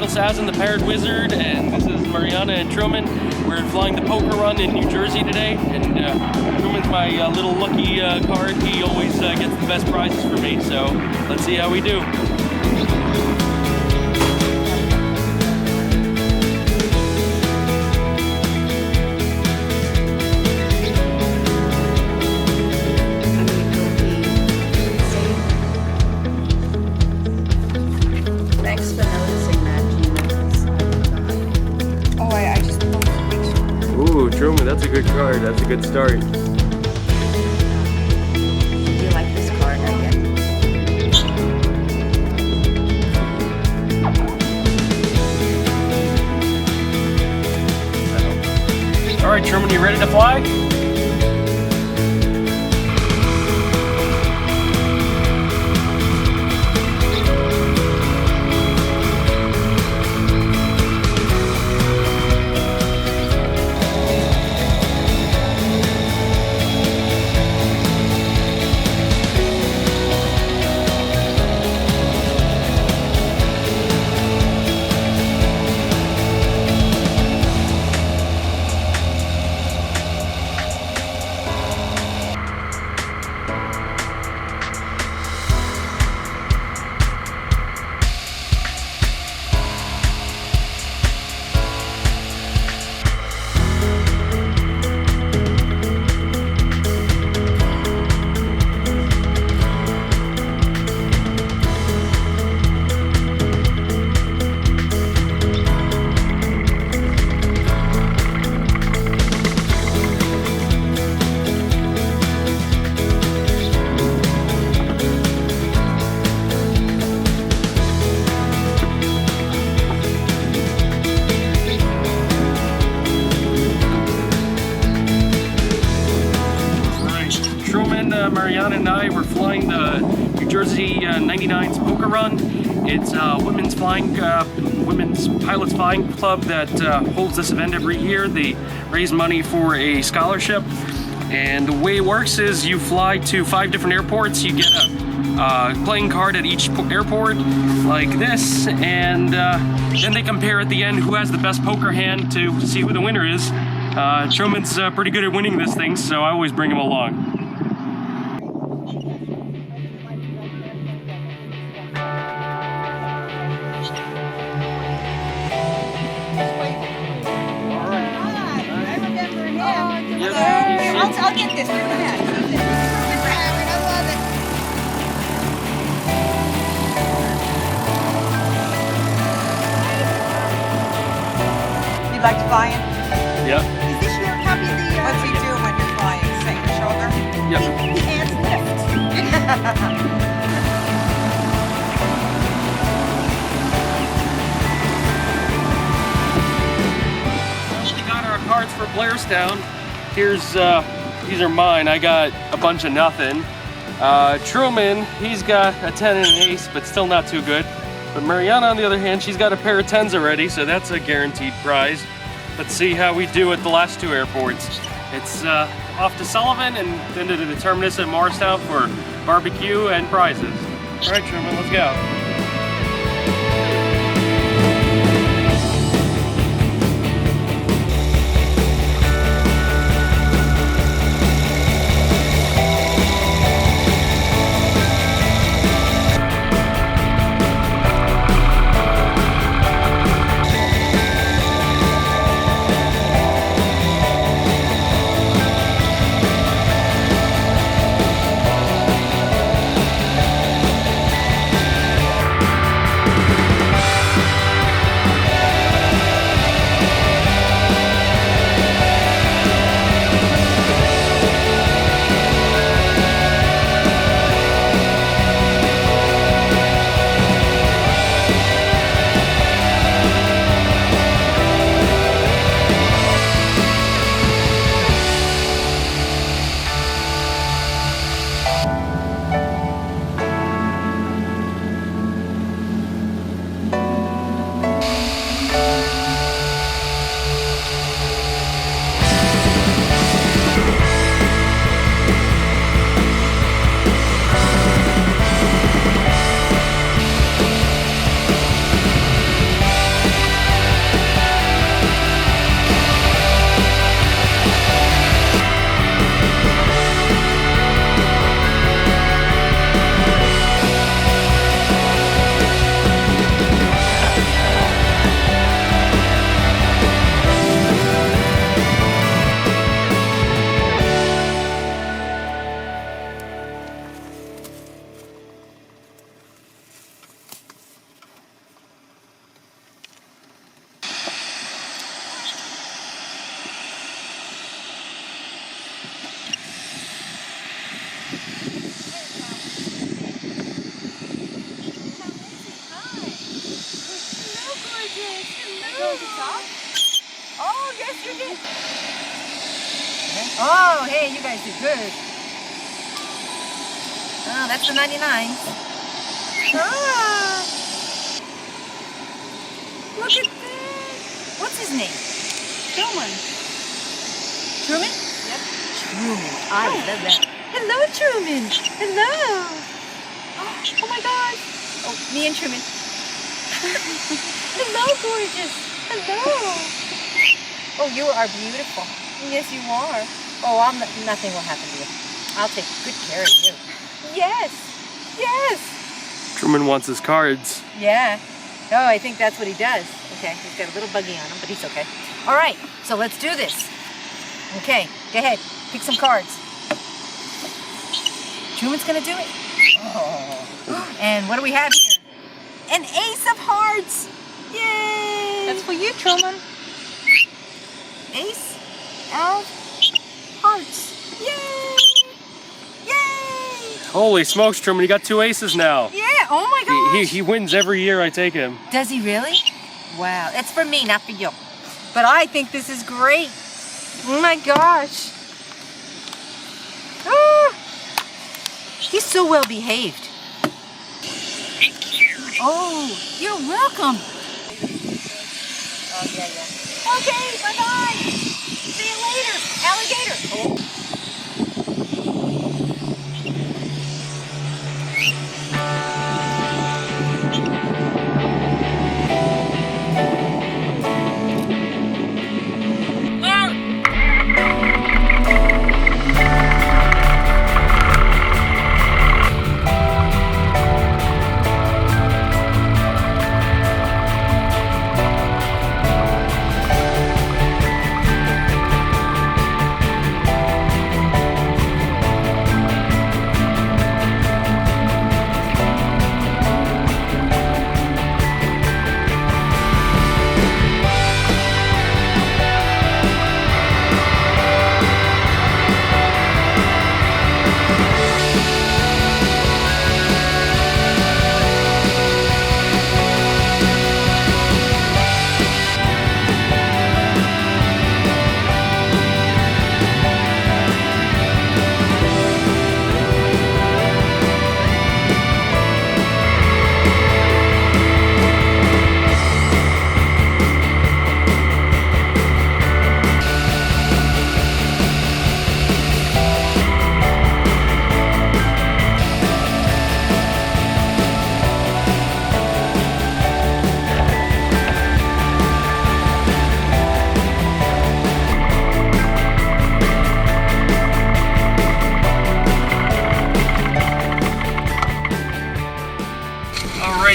Michael Sazin, the Parrot Wizard, and this is Marianna and Truman. We're flying the poker run in New Jersey today, and Truman's my little lucky card. He always gets the best prizes for me, so let's see how we do. Ooh, Truman, that's a good card. That's a good start. Do you like this card? All right, Truman, you ready to fly? Marianna and I were flying the New Jersey 99's poker run. It's a women's pilots flying club that holds this event every year. They raise money for a scholarship, and the way it works is you fly to 5 different airports. You get a playing card at each airport like this, and then they compare at the end who has the best poker hand to see who the winner is. Truman's pretty good at winning this thing, so I always bring him along. I'll get this. I love it. You'd like to fly in? Yep. Is this your copy of the... What's he do when you're flying? Sing the shoulder? Yep. He adds lift. We got our cards for Blairstown. Here's, these are mine. I got a bunch of nothing. Truman, he's got a 10 and an ace, but still not too good. But Marianna, on the other hand, she's got a pair of 10s already, so that's a guaranteed prize. Let's see how we do at the last 2 airports. It's off to Sullivan and then to the terminus at Morristown for barbecue and prizes. All right, Truman, let's go. Oh, yes, you did. Oh, hey, you guys did good. Oh, that's the 99. Ah. Look at that. What's his name? Truman. Truman? Yep. Truman. I love that. Hello, Truman. Hello. Oh my God. Oh, me and Truman. Hello, gorgeous. Hello. Oh, you are beautiful. Yes, you are. Oh, nothing will happen to you. I'll take good care of you. Yes. Yes. Truman wants his cards. Yeah. Oh, I think that's what he does. Okay, he's got a little buggy on him, but he's okay. All right, so let's do this. Okay, go ahead. Pick some cards. Truman's gonna do it. Oh. And what do we have here? An ace of hearts. Yay! That's for you, Truman. Ace of hearts. Yay! Yay! Holy smokes, Truman, you got 2 aces now. Yeah, oh my gosh. He wins every year I take him. Does he really? Wow, it's for me, not for you. But I think this is great. Oh my gosh. Ah, he's so well behaved. Thank you. Oh, you're welcome. Oh, yeah. Okay, bye-bye. See you later, alligator. Oh.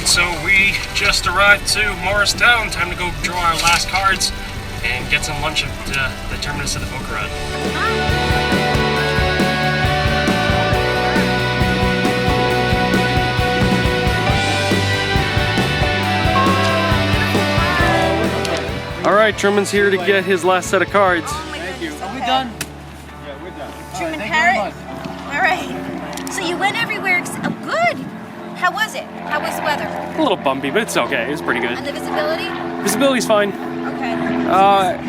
So we just arrived to Morristown. Time to go draw our last cards and get some lunch at the terminus of the book run. All right, Truman's here to get his last set of cards. Thank you. Are we done? Yeah, we're done. Truman Thank Parrot? you very much. All right. So you went everywhere. Oh, good. How was it? How was the weather? A little bumpy, but it's okay. It's pretty good. And the visibility? Visibility's fine. Okay.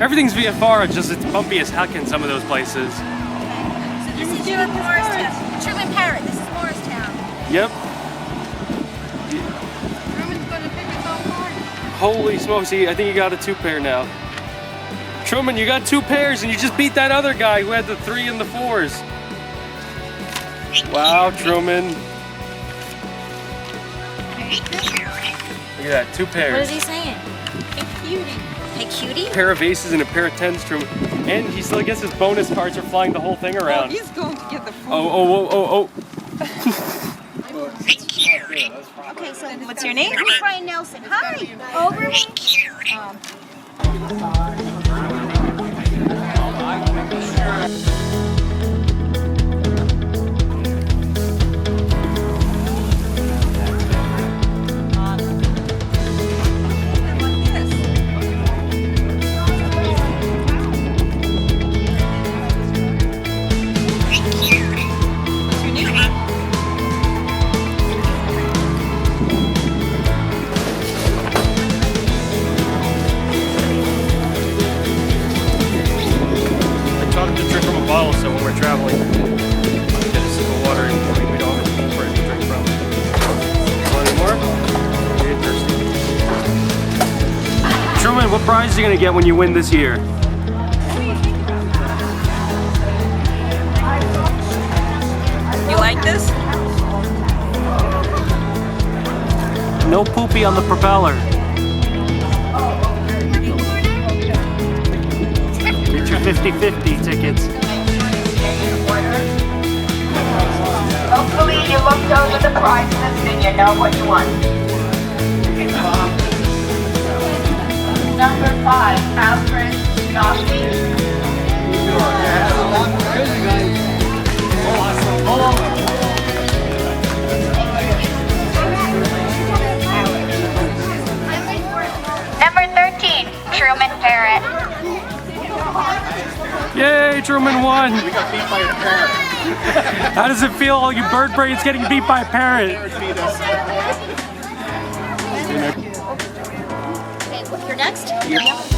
Everything's VFR, it's just it's bumpy as heck in some of those places. So this is your Morristown. Truman Parrot, this is Morristown. Yep. Truman's gonna pick his own card. Holy smokes, I think you got a 2 pair now. Truman, you got 2 pairs and you just beat that other guy who had the 3 and the 4s. Wow, Truman. Look at that, 2 pairs. What is he saying? Hey, cutie. Hey, cutie? A pair of aces and a pair of 10s, Truman. And he still gets his bonus cards for flying the whole thing around. Oh, he's going to get the food. Oh. Okay, so what's your name? Brian Nelson. Hi. Over. prize are you gonna get when you win this year? You like this? No poopy on the propeller. Get your 50-50 tickets. Hopefully you looked over the prizes and you know what you want. Number 5, Alfred Goffey. Number 13, Truman Parrot. Yay, Truman won! We got beat by a parrot. How does it feel, all you bird brains getting beat by a parrot? Okay, you're next? Yep.